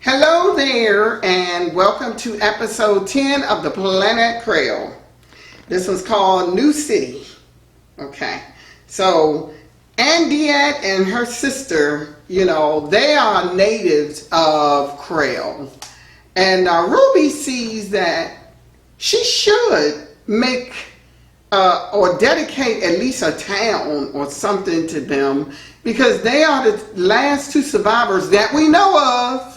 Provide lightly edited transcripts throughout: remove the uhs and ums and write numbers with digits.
Hello there, and welcome to episode 10 of the Planette Creole. This one's called New City. Okay, so Andeat and her sister, they are natives of Creole. And Ruby sees that she should make or dedicate at least a town or something to them because they are the last two survivors that we know of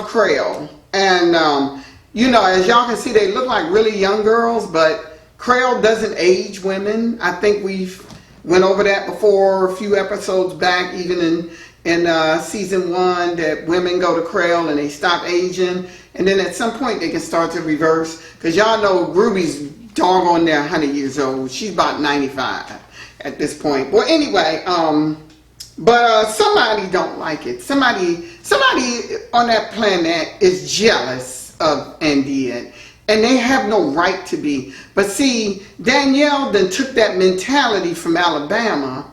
Creole. And, as y'all can see, they look like really young girls, but Creole doesn't age women. I think we've went over that before a few episodes back, even in season 1, that women go to Creole and they stop aging. And then at some point they can start to reverse. Because y'all know Ruby's doggone near 100 years old. She's about 95 at this point. Well, anyway, but somebody don't like it. Somebody on that planet is jealous of Andeat, and they have no right to be. But see, Danielle then took that mentality from Alabama,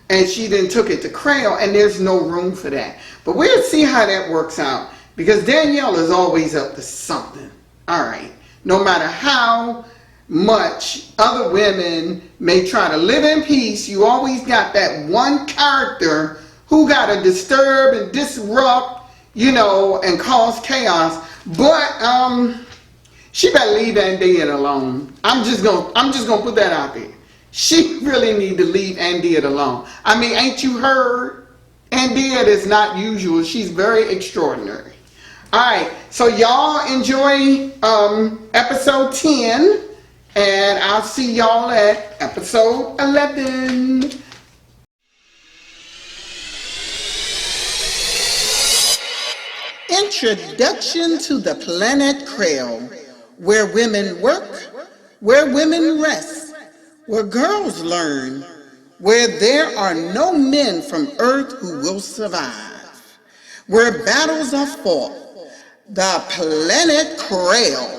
and she then took it to Creole, and there's no room for that. But we'll see how that works out, because Danielle is always up to something. All right, no matter how much other women may try to live in peace, you always got that one character who got to disturb and disrupt, and cause chaos. But she better leave Andeat alone. I'm just gonna put that out there. She really need to leave Andeat alone. I mean, ain't you heard? Andeat is not usual. She's very extraordinary. All right, so y'all enjoy episode 10. And I'll see y'all at episode 11. Introduction to the Planette Creole, where women work, where women rest, where girls learn, where there are no men from earth who will survive, where battles are fought. The Planette Creole.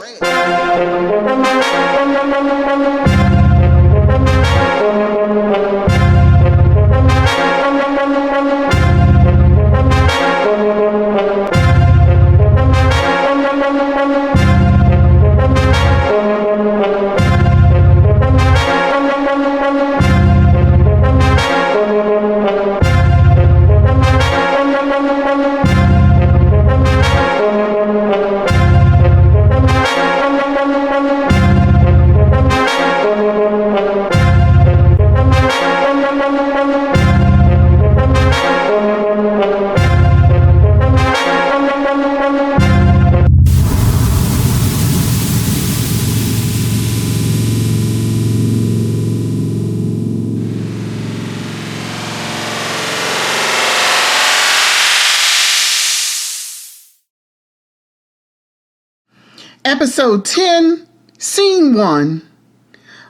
Episode 10, Scene 1.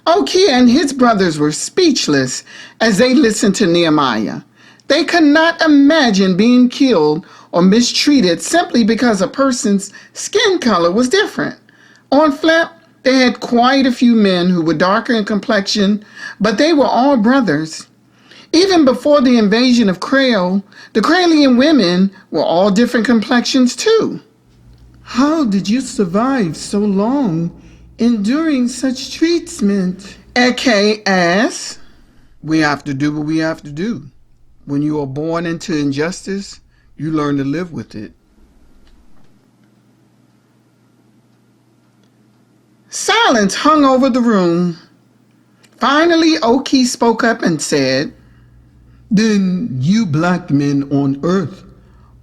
Oki and his brothers were speechless as they listened to Nehemiah. They could not imagine being killed or mistreated simply because a person's skin color was different. On Flap, they had quite a few men who were darker in complexion, but they were all brothers. Even before the invasion of Creole, the Creolian women were all different complexions too. How did you survive so long, enduring such treatment? Eke asked. We have to do what we have to do. When you are born into injustice, you learn to live with it. Silence hung over the room. Finally, Oki spoke up and said, Then you black men on earth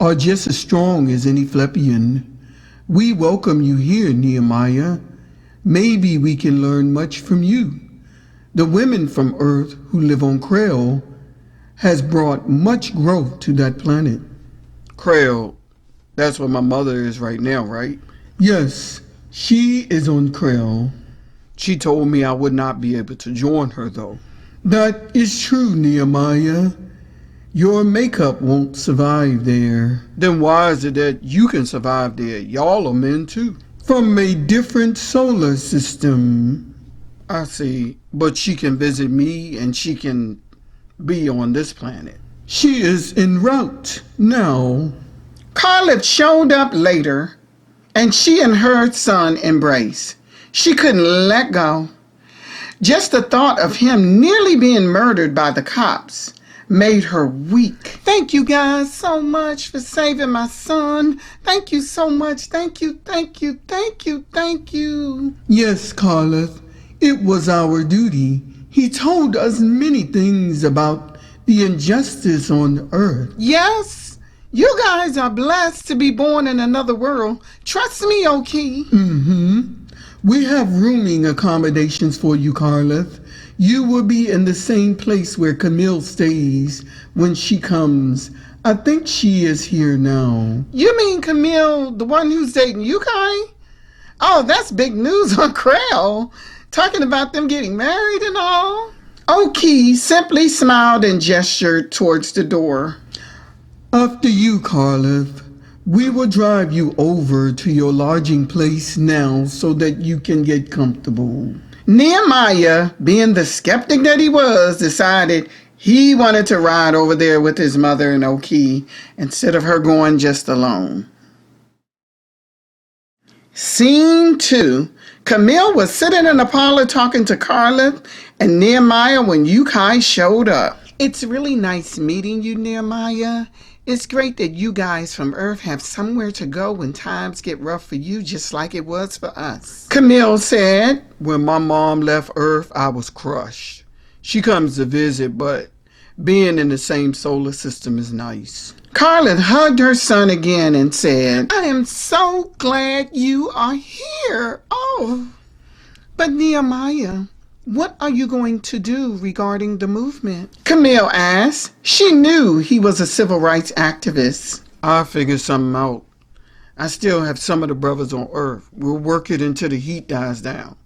are just as strong as any Flepian. We welcome you here, Nehemiah. Maybe we can learn much from you. The women from Earth who live on Creole has brought much growth to that planet. Creole, that's where my mother is right now, right? Yes, she is on Creole. She told me I would not be able to join her, though. That is true, Nehemiah. Your makeup won't survive there. Then why is it that you can survive there? Y'all are men too. From a different solar system. I see. But she can visit me and she can be on this planet. She is en route now. Carla showed up later, and she and her son embraced. She couldn't let go. Just the thought of him nearly being murdered by the cops made her weak. Thank you guys so much for saving my son. Thank you so much. Thank you, thank you, thank you, thank you. Yes, Carla, it was our duty. He told us many things about the injustice on earth. Yes, you guys are blessed to be born in another world. Trust me, Oki. We have rooming accommodations for you, Carla. You will be in the same place where Camille stays when she comes. I think she is here now. You mean Camille, the one who's dating you, Kai? Oh, that's big news on Creel. Talking about them getting married and all. Oki simply smiled and gestured towards the door. After you, Carla. We will drive you over to your lodging place now so that you can get comfortable. Nehemiah, being the skeptic that he was, decided he wanted to ride over there with his mother and Oki instead of her going just alone. Scene 2. Camille was sitting in the parlor talking to Carla and Nehemiah when Yukai showed up. It's really nice meeting you, Nehemiah. It's great that you guys from Earth have somewhere to go when times get rough for you, just like it was for us. Camille said, When my mom left Earth, I was crushed. She comes to visit, but being in the same solar system is nice. Carla hugged her son again and said, I am so glad you are here. Oh, but Nehemiah, what are you going to do regarding the movement? Camille asked. She knew he was a civil rights activist. I'll figure something out. I still have some of the brothers on Earth. We'll work it until the heat dies down.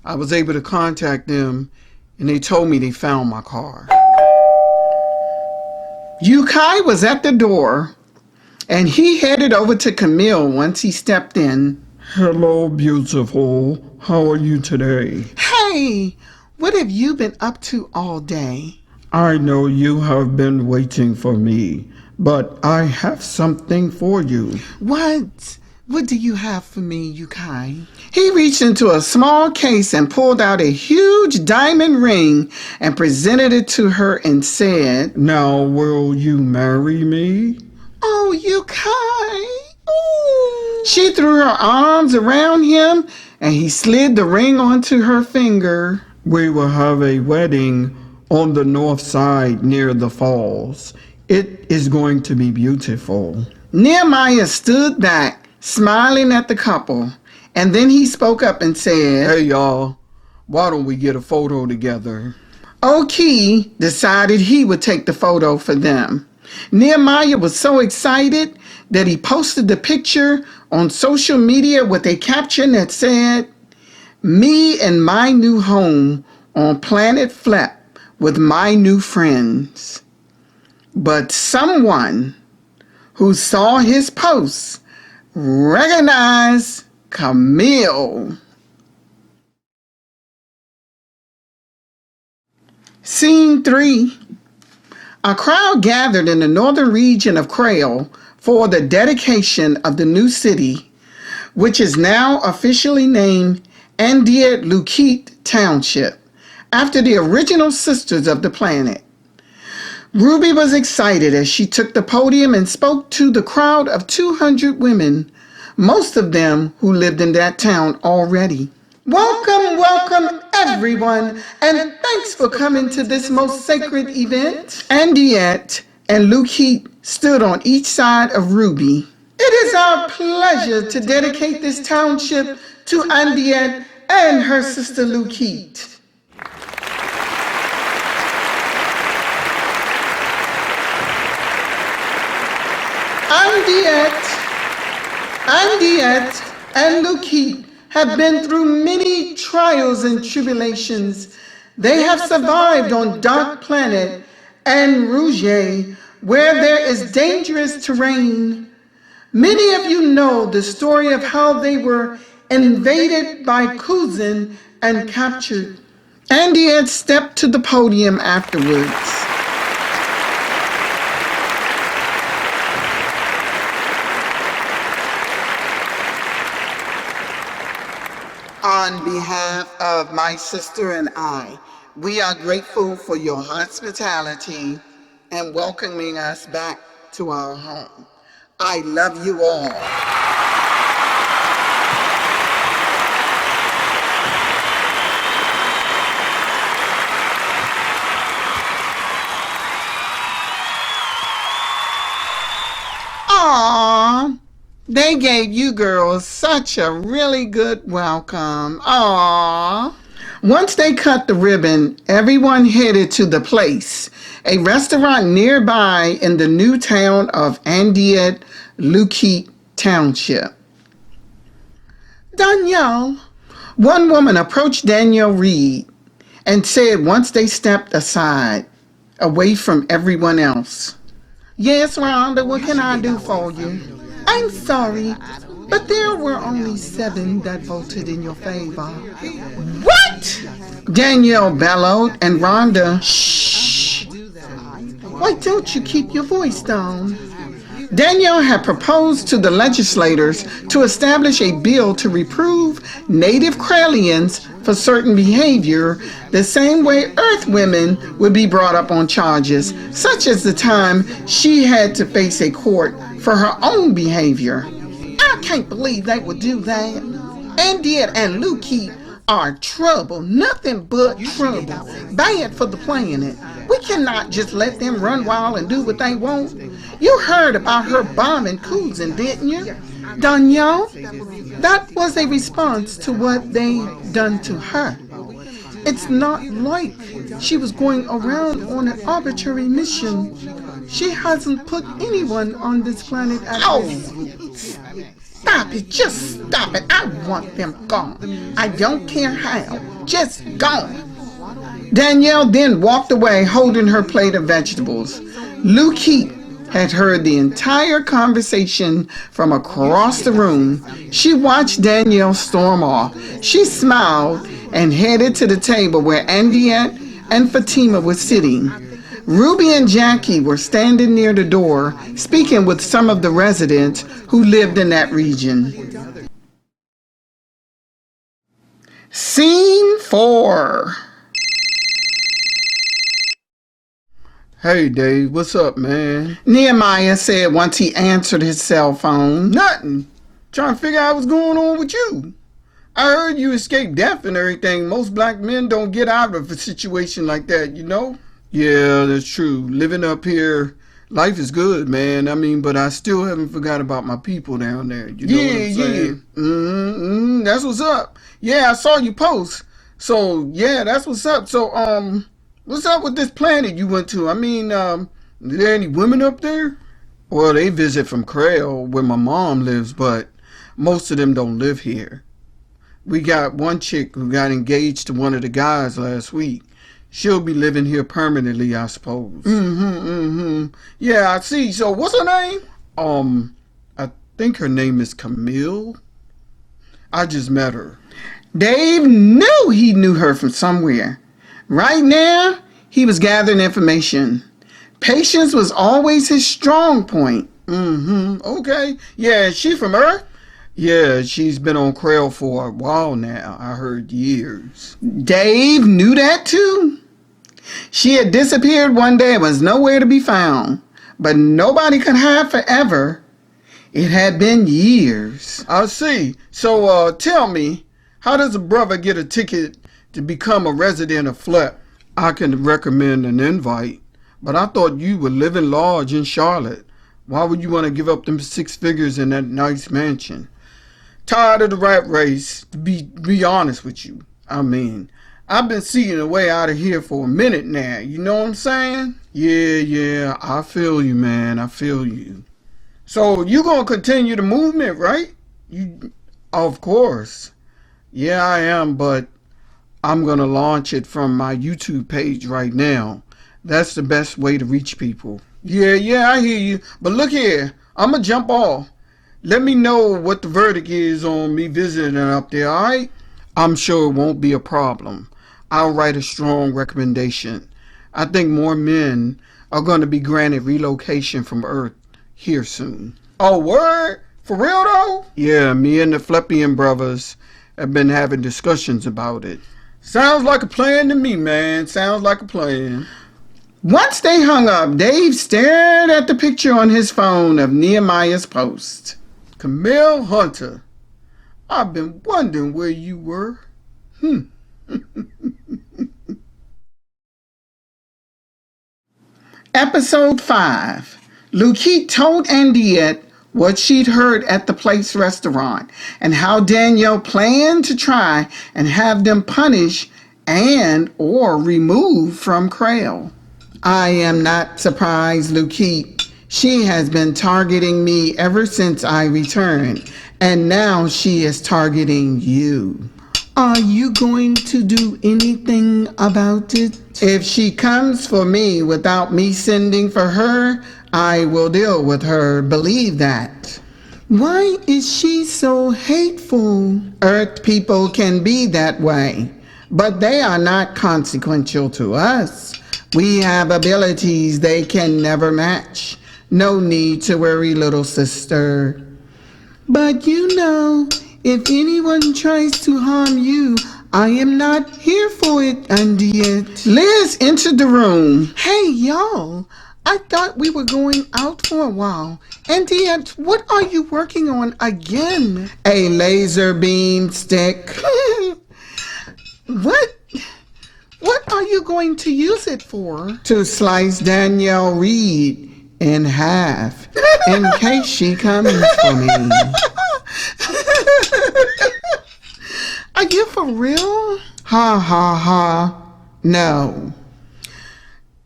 I was able to contact them, and they told me they found my car. Yukai was at the door, and he headed over to Camille once he stepped in. Hello, beautiful. How are you today? Hey, what have you been up to all day? I know you have been waiting for me, but I have something for you. What? What do you have for me, Yukai? He reached into a small case and pulled out a huge diamond ring and presented it to her and said, Now, will you marry me? Oh, Yukai. Ooh. She threw her arms around him and he slid the ring onto her finger. We will have a wedding on the north side near the falls. It is going to be beautiful. Nehemiah stood back, smiling at the couple, and then he spoke up and said, Hey, y'all, why don't we get a photo together? Oki decided he would take the photo for them. Nehemiah was so excited that he posted the picture on social media with a caption that said, Me and my new home on Planet Flap with my new friends. But someone who saw his post recognized Camille. Scene 3. A crowd gathered in the northern region of Creel for the dedication of the new city, which is now officially named Andeat and Lukeet Township, after the original sisters of the planet. Ruby was excited as she took the podium and spoke to the crowd of 200 women, most of them who lived in that town already. Welcome, welcome everyone, and thanks for coming to this most sacred event. Andeat and Lukeet stood on each side of Ruby. It is our pleasure to dedicate this township to Andeat and her sister Lukeet. Andeat and Lukeet have been through many trials and tribulations. They have survived on Dark Planet and Rouge, where there is dangerous terrain. Many of you know the story of how they were invaded by Kuzin and captured. Andeat stepped to the podium afterwards. On behalf of my sister and I, we are grateful for your hospitality and welcoming us back to our home. I love you all. Aww, they gave you girls such a really good welcome. Aww. Once they cut the ribbon, everyone headed to the place, a restaurant nearby in the new town of Andeat, Lukeet Township. Danielle, one woman approached Danielle Reed and said once they stepped aside, away from everyone else. Yes, Rhonda, what can I do for you? I'm sorry, but there were only 7 that voted in your favor. What? Danielle bellowed, and Rhonda, shh. Why don't you keep your voice down? Danielle had proposed to the legislators to establish a bill to reprove native Kralians for certain behavior the same way Earth women would be brought up on charges, such as the time she had to face a court for her own behavior. I can't believe they would do that. Andeat and Lukeet are trouble, nothing but trouble. Bad for the planet. We cannot just let them run wild and do what they want. You heard about her bombing Kuzin, didn't you? Danielle, that was a response to what they done to her. It's not like she was going around on an arbitrary mission. She hasn't put anyone on this planet at all. Stop it, just stop it. I want them gone. I don't care how, just gone. Danielle then walked away holding her plate of vegetables. Lukeet had heard the entire conversation from across the room. She watched Danielle storm off. She smiled and headed to the table where Andeat and Fatima were sitting. Ruby and Jackie were standing near the door, speaking with some of the residents who lived in that region. Scene 4. Hey, Dave, what's up, man? Nehemiah said once he answered his cell phone. Nothing. Trying to figure out what's going on with you. I heard you escaped death and everything. Most black men don't get out of a situation like that, you know? Yeah, that's true. Living up here, life is good, man. I mean, but I still haven't forgot about my people down there. You know what I'm saying? Yeah. That's what's up. Yeah, I saw you post. So, yeah, that's what's up. So, what's up with this planet you went to? I mean, are there any women up there? Well, they visit from Creole, where my mom lives, but most of them don't live here. We got one chick who got engaged to one of the guys last week. She'll be living here permanently, I suppose. Yeah, I see. So, what's her name? I think her name is Camille. I just met her. Dave knew he knew her from somewhere. Right now, he was gathering information. Patience was always his strong point. Okay. Yeah, is she from Earth? Yeah, she's been on Creole for a while now. I heard years. Dave knew that too. She had disappeared one day and was nowhere to be found. But nobody could hide forever. It had been years. I see. So, tell me, how does a brother get a ticket to become a resident of Flep? I can recommend an invite, but I thought you were living large in Charlotte. Why would you want to give up them 6 figures in that nice mansion? Tired of the rat race, to be honest with you. I mean, I've been seeking a way out of here for a minute now, you know what I'm saying? Yeah, I feel you, man, I feel you. So, you gonna continue the movement, right? Of course. Yeah, I am, but I'm gonna launch it from my YouTube page right now. That's the best way to reach people. Yeah, I hear you. But look here, I'm gonna jump off. Let me know what the verdict is on me visiting up there, alright? I'm sure it won't be a problem. I'll write a strong recommendation. I think more men are going to be granted relocation from Earth here soon. Oh, word? For real though? Yeah, me and the Fleppian brothers have been having discussions about it. Sounds like a plan to me, man. Sounds like a plan. Once they hung up, Dave stared at the picture on his phone of Nehemiah's post. Camille Hunter. I've been wondering where you were. Episode 5. Lukeet told Andeat what she'd heard at the place restaurant and how Danielle planned to try and have them punished and or removed from Krail. I am not surprised, Lukeet. She has been targeting me ever since I returned, and now she is targeting you. Are you going to do anything about it? If she comes for me without me sending for her, I will deal with her, believe that. Why is she so hateful? Earth people can be that way, but they are not consequential to us. We have abilities they can never match. No need to worry, little sister. But you know, if anyone tries to harm you, I am not here for it, Andeat. Liz entered the room. Hey, y'all. I thought we were going out for a while. Andeat, what are you working on again? A laser beam stick. What are you going to use it for? To slice Danielle Reed in half in case she comes for me. Are you for real? Ha ha ha. No.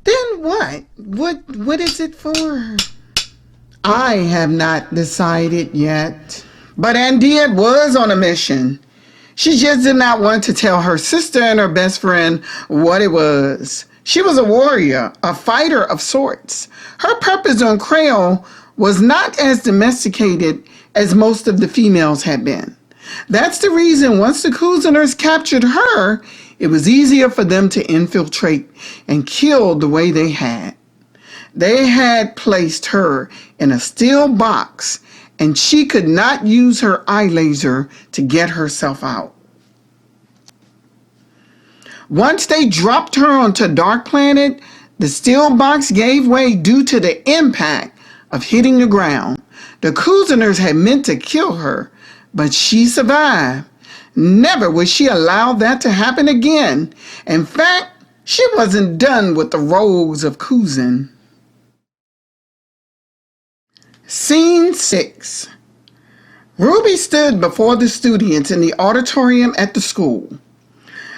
Then what? What is it for? I have not decided yet. But Andeat was on a mission. She just did not want to tell her sister and her best friend what it was. She was a warrior, a fighter of sorts. Her purpose on Krail was not as domesticated as most of the females had been. That's the reason once the Kuzeners captured her, it was easier for them to infiltrate and kill the way they had. They had placed her in a steel box, and she could not use her eye laser to get herself out. Once they dropped her onto Dark Planet, the steel box gave way due to the impact of hitting the ground. The Kuzeners had meant to kill her, but she survived. Never would she allow that to happen again. In fact, she wasn't done with the rogues of Kuzen. Scene 6. Ruby stood before the students in the auditorium at the school.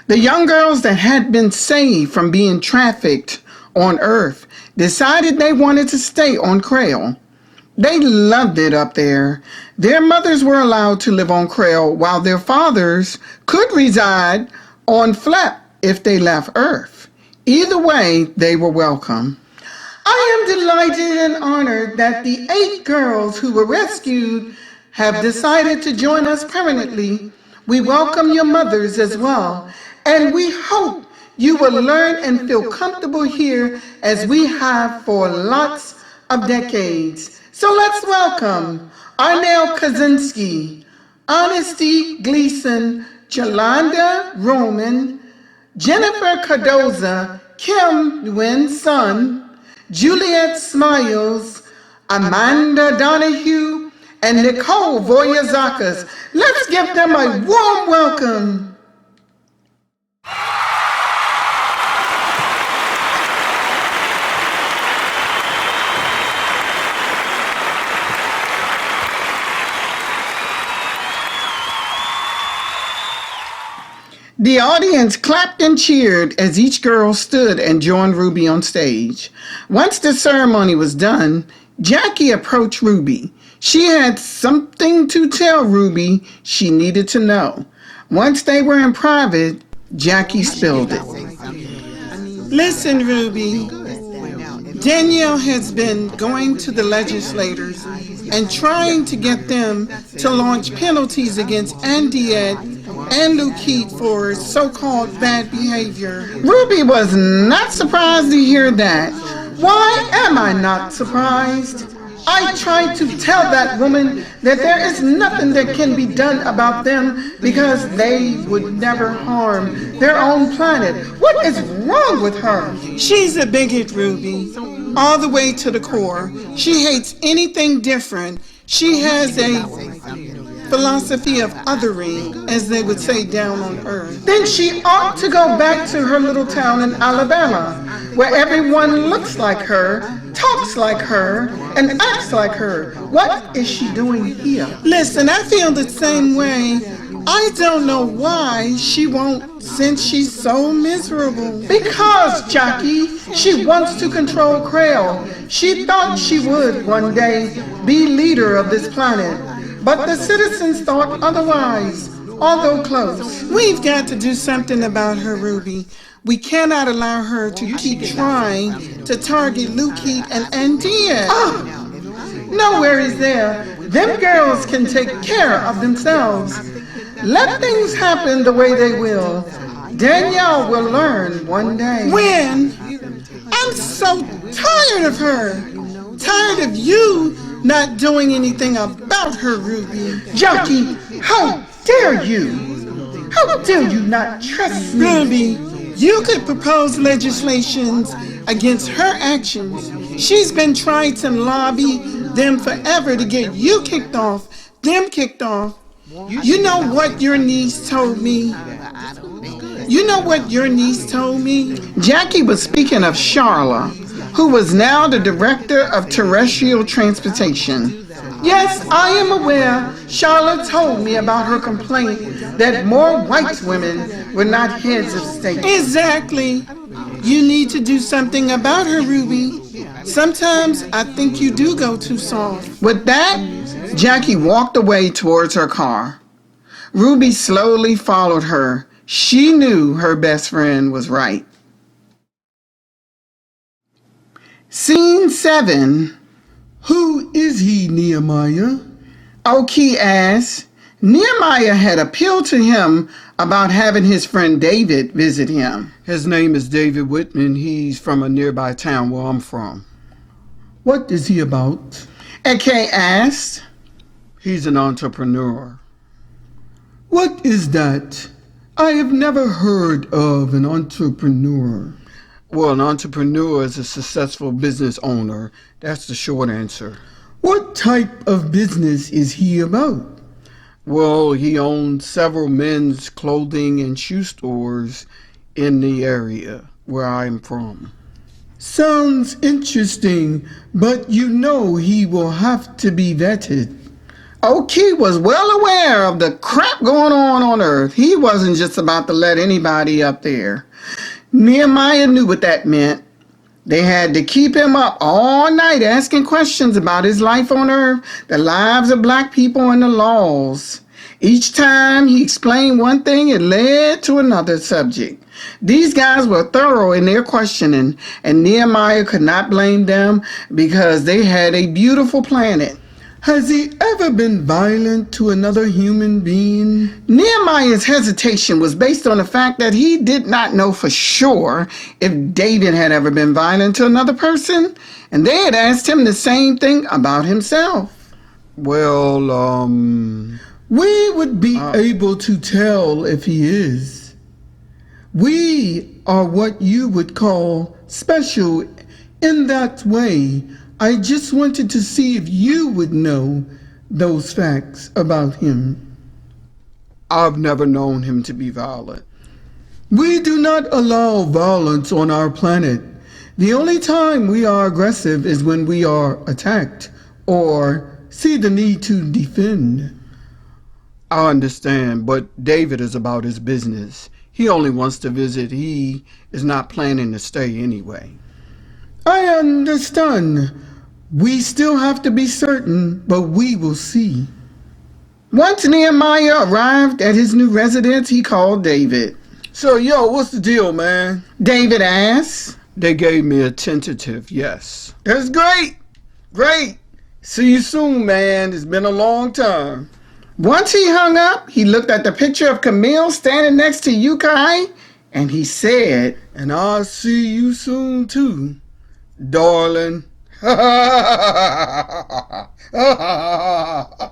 The young girls that had been saved from being trafficked on Earth decided they wanted to stay on Krail. They loved it up there. Their mothers were allowed to live on Krail while their fathers could reside on Flep if they left Earth. Either way, they were welcome. I am delighted and honored that the 8 girls who were rescued have decided to join us permanently. We welcome your mothers as well, and we hope you will learn and feel comfortable here as we have for lots of decades. So let's welcome Arnell Kaczynski, Honesty Gleason, Jolanda Roman, Jennifer Cardoza, Kim Nguyen Sun, Juliet Smiles, Amanda Donahue, and Nicole Voyazakas. Let's give them a warm welcome. The audience clapped and cheered as each girl stood and joined Ruby on stage. Once the ceremony was done, Jackie approached Ruby. She had something to tell Ruby she needed to know. Once they were in private, Jackie spilled it. Listen, Ruby. Danielle has been going to the legislators and trying to get them to launch penalties against Andeat and Lukeet for so-called bad behavior. Ruby was not surprised to hear that. Why am I not surprised? I tried to tell that woman that there is nothing that can be done about them because they would never harm their own planet. What is wrong with her? She's a bigot, Ruby, all the way to the core. She hates anything different. She has a philosophy of othering, as they would say down on earth. Then she ought to go back to her little town in Alabama, where everyone looks like her, talks like her, and acts like her. What is she doing here? Listen, I feel the same way. I don't know why she won't, since she's so miserable. Because, Jackie, she wants to control Krail. She thought she would one day be leader of this planet. But the citizens thought otherwise, although close. We've got to do something about her, Ruby. We cannot allow her to keep trying to target Lukeet and Andeat. No worries there. Them girls can take care of themselves. Let things happen the way they will. Danielle will learn one day. When? I'm so tired of her. Tired of you not doing anything about her, Ruby. Jackie, how dare you? How dare you not trust me? Ruby, you could propose legislations against her actions. She's been trying to lobby them forever to get you kicked off, them kicked off. You know what your niece told me? You know what your niece told me? Jackie was speaking of Charla, who was now the director of terrestrial transportation. Yes, I am aware. Charlotte told me about her complaint that more white women were not heads of state. Exactly. You need to do something about her, Ruby. Sometimes I think you do go too soft. With that, Jackie walked away towards her car. Ruby slowly followed her. She knew her best friend was right. Scene 7. Who is he, Nehemiah? Oki asked. Nehemiah had appealed to him about having his friend David visit him. His name is David Whitman. He's from a nearby town where I'm from. What is he about? Eke asked. He's an entrepreneur. What is that? I have never heard of an entrepreneur. Well, an entrepreneur is a successful business owner. That's the short answer. What type of business is he about? Well, he owns several men's clothing and shoe stores in the area where I'm from. Sounds interesting, but you know he will have to be vetted. Oki was well aware of the crap going on Earth. He wasn't just about to let anybody up there. Nehemiah knew what that meant. They had to keep him up all night asking questions about his life on Earth, the lives of black people, and the laws. Each time he explained one thing, it led to another subject. These guys were thorough in their questioning, and Nehemiah could not blame them because they had a beautiful planet. Has he ever been violent to another human being? Nehemiah's hesitation was based on the fact that he did not know for sure if David had ever been violent to another person, and they had asked him the same thing about himself. Well, We would be able to tell if he is. We are what you would call special in that way. I just wanted to see if you would know those facts about him. I've never known him to be violent. We do not allow violence on our planet. The only time we are aggressive is when we are attacked or see the need to defend. I understand, but David is about his business. He only wants to visit. He is not planning to stay anyway. I understand. We still have to be certain, but we will see. Once Nehemiah arrived at his new residence, he called David. So, what's the deal, man? David asked. They gave me a tentative yes. That's great. Great. See you soon, man. It's been a long time. Once he hung up, he looked at the picture of Camille standing next to Yukai, and he said, And I'll see you soon, too, darling. Ha ha ha ha ha ha ha ha ha ha ha.